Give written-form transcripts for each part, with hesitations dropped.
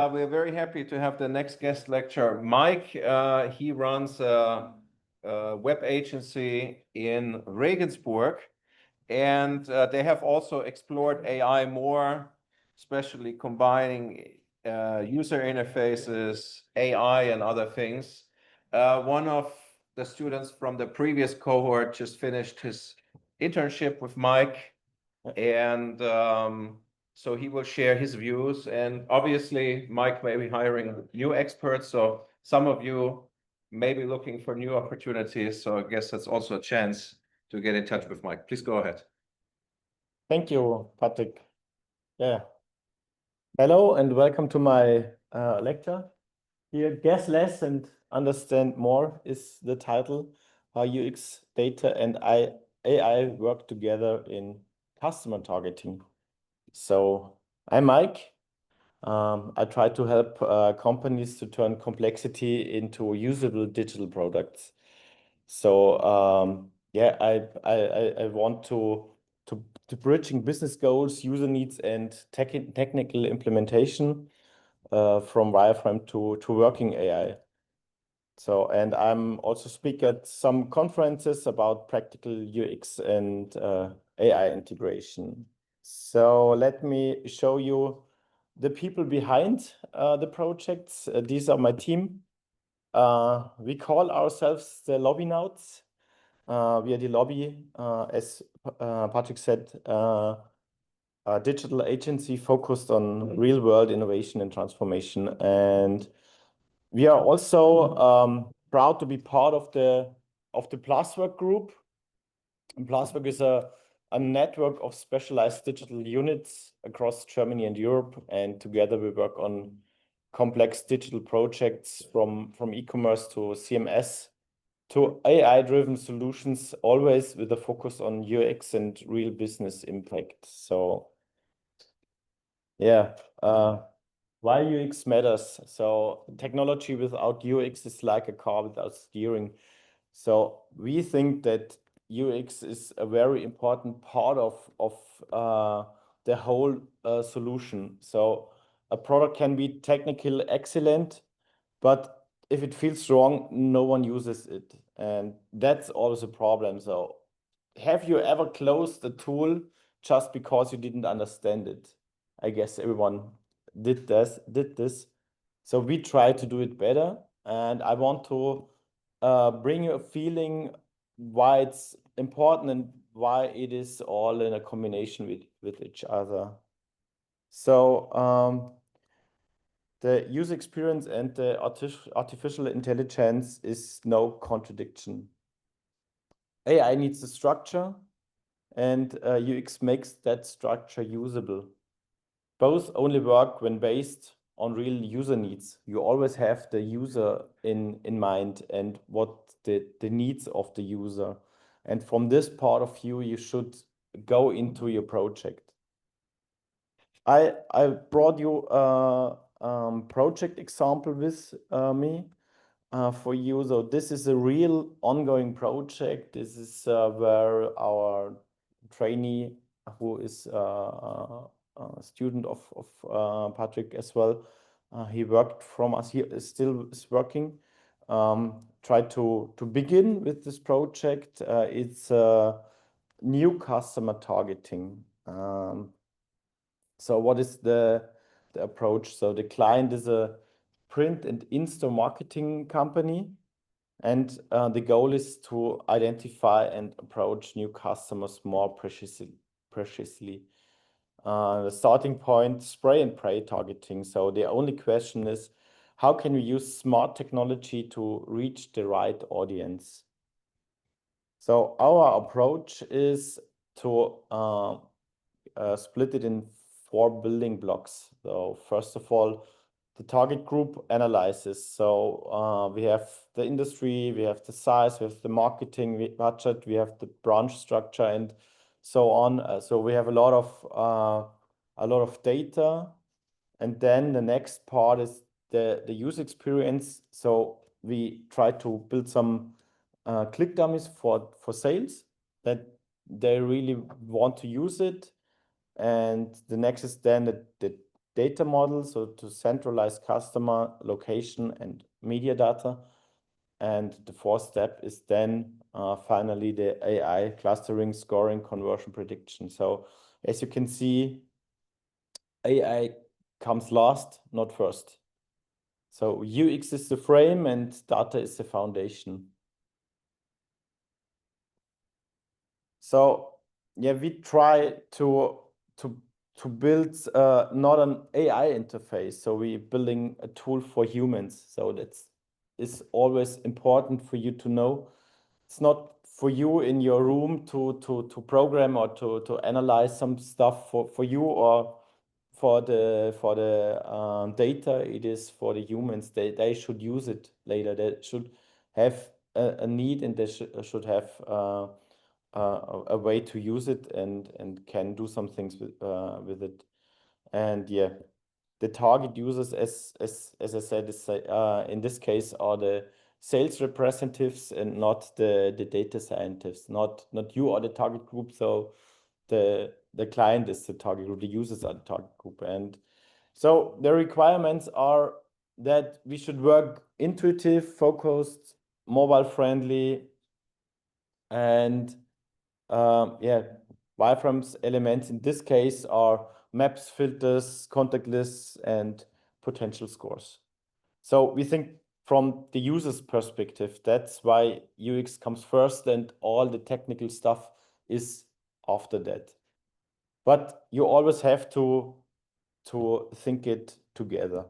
We're very happy to have the next guest lecturer, Mike. He runs a web agency in Regensburg, and they have also explored AI more, especially combining user interfaces, AI, and other things. One of the students from the previous cohort just finished his internship with Mike, and so he will share his views. And obviously, Mike may be hiring new experts, so some of you may be looking for new opportunities. So I guess that's also a chance to get in touch with Mike. Please go ahead. Thank you, Patrick. Yeah. Hello and welcome to my lecture. Here, guess less and understand more is the title. How UX, data, and AI work together in customer targeting. So I'm Mike. I try to help companies to turn complexity into usable digital products. So yeah, I want to bridging business goals, user needs, and technical implementation from wireframe to working AI. So, and I'm also speak at some conferences about practical UX and AI integration. So let me show you the people behind the projects. These are my team. We call ourselves the Lobbynauts. We are the lobby, as Patrick said, a digital agency focused on real-world innovation and transformation. And we are also proud to be part of the Pluswork group. And Pluswork is a network of specialized digital units across Germany and Europe. And together we work on complex digital projects from e-commerce to CMS to AI-driven solutions, always with a focus on UX and real business impact. So yeah, why UX matters. So technology without UX is like a car without steering. So we think that UX is a very important part of the whole solution. So a product can be technically excellent, but if it feels wrong, no one uses it. And that's always a problem. So have you ever closed a tool just because you didn't understand it? I guess everyone did this. So we try to do it better. And I want to bring you a feeling why it's important and why it is all in a combination with each other. So the user experience and the artificial intelligence is no contradiction. AI needs a structure, and UX makes that structure usable. Both only work when based on real user needs. You always have the user in mind and what the needs of the user. And from this part of view, you should go into your project. I brought you a project example with me for you. So this is a real ongoing project. This is where our trainee, who is a student of Patrick as well, he worked from us. He is still working. Try to begin with this project. It's new customer targeting. So what is the approach? So the client is a print and in-store marketing company, and the goal is to identify and approach new customers more preciously. The starting point, spray and pray targeting. So the only question is, how can we use smart technology to reach the right audience? So our approach is to split it in 4 building blocks. So first of all, the target group analysis. So we have the industry, we have the size, we have the marketing budget, we have the branch structure, and so on. So we have a lot of data, and then the next part is the user experience. So we try to build some click dummies for sales that they really want to use it. And the next is then the data model, so to centralize customer location and media data. And the fourth step is then finally the AI clustering, scoring, conversion prediction. So as you can see, AI comes last, not first. So UX is the frame and data is the foundation. So yeah, we try to build not an AI interface. So we're building a tool for humans. So that's is always important for you to know. It's not for you in your room to program or to analyze some stuff for you or for the data. It is for the humans. They should use it later. They should have a need, and they should have a way to use it and can do some things with it. And yeah, the target users, as I said, is in this case are the sales representatives and not the data scientists. Not you are the target group. So the client is the target group. The users are the target group. And so the requirements are that we should work intuitive, focused, mobile friendly, and yeah, wireframes elements in this case are maps, filters, contact lists, and potential scores. So we think from the user's perspective, that's why UX comes first and all the technical stuff is after that. But you always have to think it together.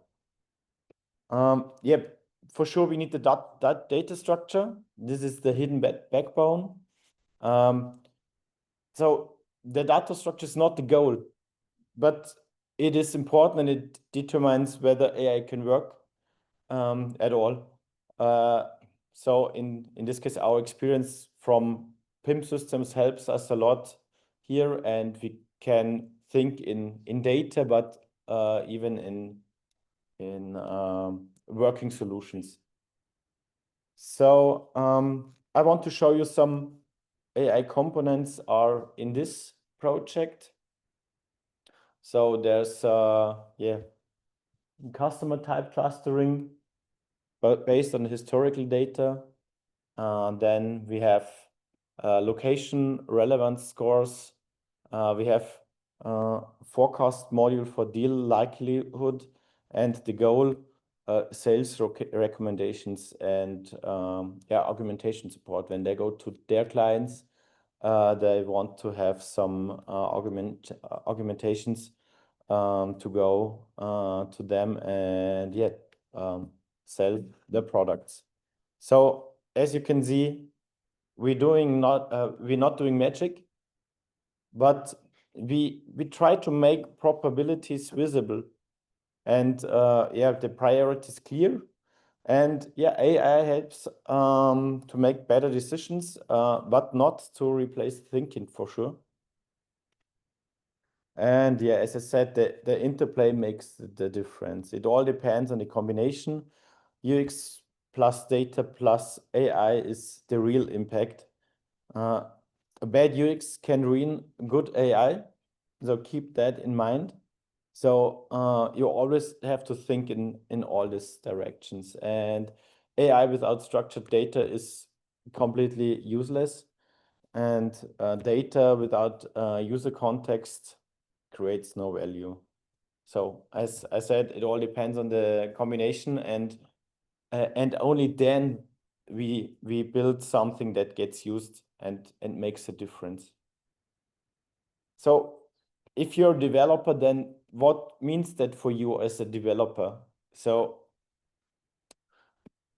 Yep, for sure we need that data structure. This is the hidden backbone. So the data structure is not the goal, but it is important and it determines whether AI can work at all. So in this case, our experience from PIM systems helps us a lot here, and we can think in data, but even in working solutions. So I want to show you some AI components are in this project. So there's yeah, customer type clustering, but based on historical data. Then we have location relevance scores. We have forecast module for deal likelihood, and the goal sales recommendations and yeah, augmentation support. When they go to their clients, they want to have some augmentations to go to them and yeah, sell the products. So as you can see, we're not doing magic, but we try to make probabilities visible, and yeah, the priority is clear. And yeah, AI helps to make better decisions, but not to replace thinking for sure. And yeah, as I said, the interplay makes the difference. It all depends on the combination. UX plus data plus AI is the real impact. A bad UX can ruin good AI, so keep that in mind. So you always have to think in all these directions. And AI without structured data is completely useless. And data without user context creates no value. So as I said, it all depends on the combination, and only then we build something that gets used and makes a difference. So if you're a developer, then what means that for you as a developer? So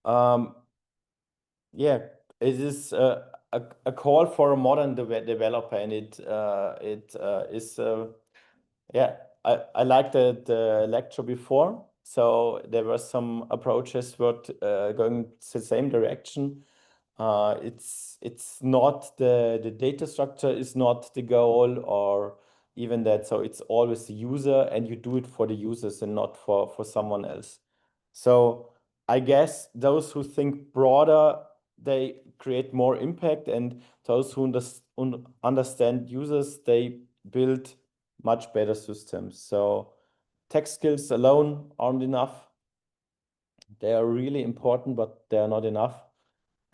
yeah, it is a call for a modern developer, and it is yeah, I liked the lecture before. So there were some approaches what going the same direction. It's not the data structure is not the goal or even that. So it's always the user, and you do it for the users and not for someone else. So I guess those who think broader, they create more impact, and those who understand users, they build much better systems. So tech skills alone aren't enough. They are really important, but they are not enough.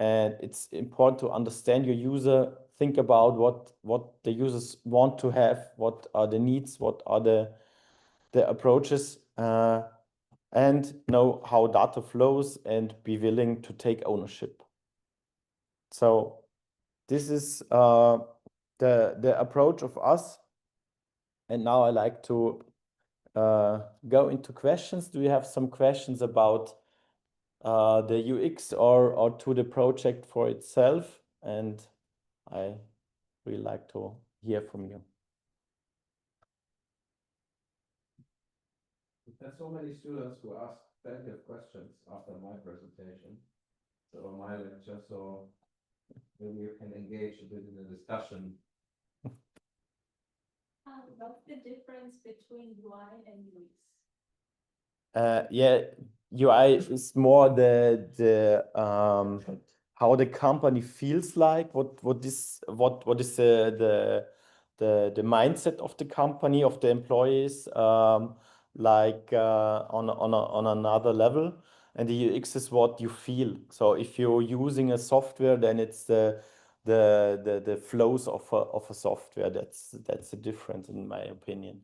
And it's important to understand your user, think about what the users want to have, what are the needs, what are the approaches, and know how data flows and be willing to take ownership. So this is the approach of us. And now I like to go into questions. Do you have some questions about the UX or to the project for itself? And I really like to hear from you. There's so many students who ask plenty of questions after my presentation, so my lecture, so maybe you can engage a bit in the discussion. What's the difference between UI and UX? Yeah, UI is more the how the company feels like, what is the mindset of the company, of the employees, like on another level. And the UX is what you feel. So if you're using a software, then it's the flows of a software. That's the difference in my opinion.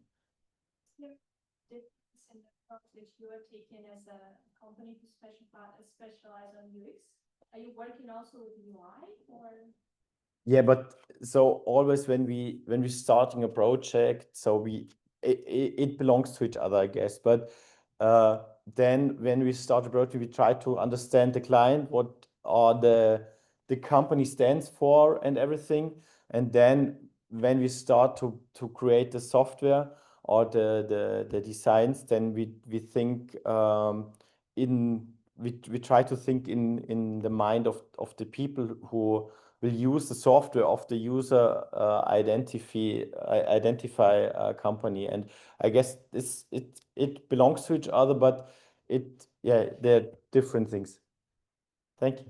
Difference in the approach that you are taking as a company to specialize on UX? Are you working also with UI or? Yeah, but so always when we starting a project, so it belongs to each other, I guess. But then when we start a project, we try to understand the client, what are the company stands for and everything. And then when we start to create the software or the designs, then we think we try to think in the mind of the people who will use the software of the user, identify a company. And I guess it belongs to each other, but they're different things. Thank you.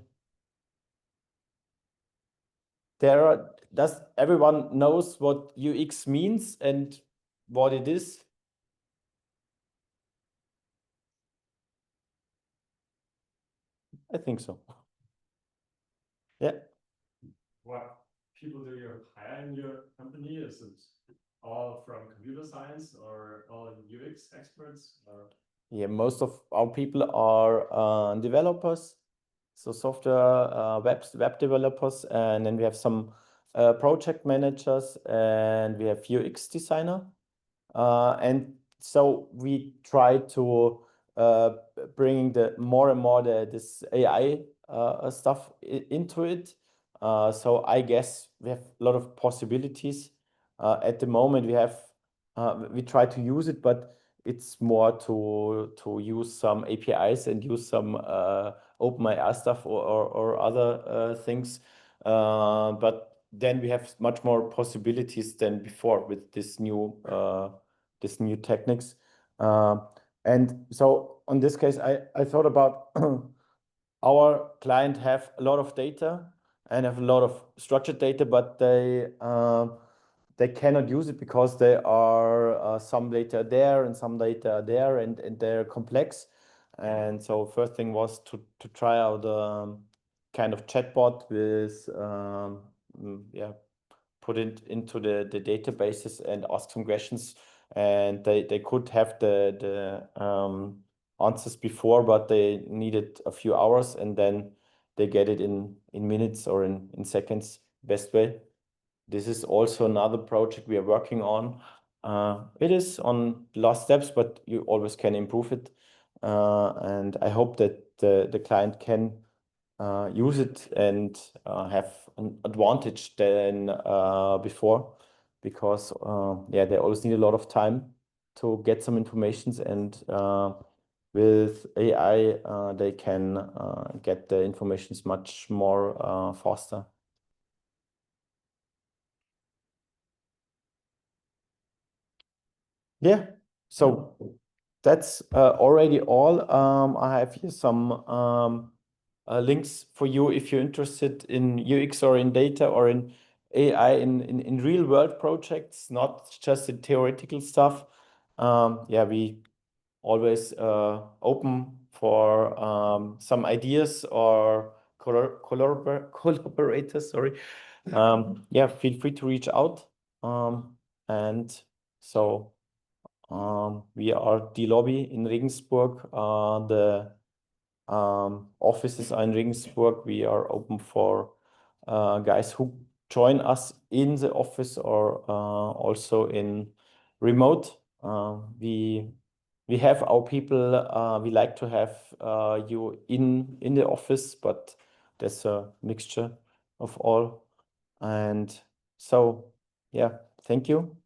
Does everyone knows what UX means and what it is? I think so. Yeah. What people do you hire in your company? Is it all from computer science or all UX experts? Or? Yeah, most of our people are developers, so software web developers, and then we have some project managers, and we have UX designer, and so we try to bringing the more and more this AI stuff into it. So I guess we have a lot of possibilities. At the moment, we try to use it, but it's more to use some APIs and use some OpenAI stuff or other things. But then we have much more possibilities than before with this new techniques. And so on this case, I thought about our client have a lot of data and have a lot of structured data, but they cannot use it because there are some data there and some data there, and they're complex. And so first thing was to try out kind of chatbot with put it into the databases and ask some questions, and they could have the answers before, but they needed a few hours, and then they get it in minutes or in seconds, best way. This is also another project we are working on. It is on last steps, but you always can improve it. And I hope that the client can use it and have an advantage than before, because they always need a lot of time to get some informations, and with AI they can get the informations much more faster. Yeah, so that's already all. I have here some links for you if you're interested in UX or in data or in AI in real world projects, not just in theoretical stuff. We always open for some ideas or collaborators. Sorry. Yeah, feel free to reach out. And so we are the lobby in Regensburg. The offices are in Regensburg. We are open for guys who join us in the office or also in remote. We have our people. We like to have you in the office, but there's a mixture of all. And so, yeah, thank you.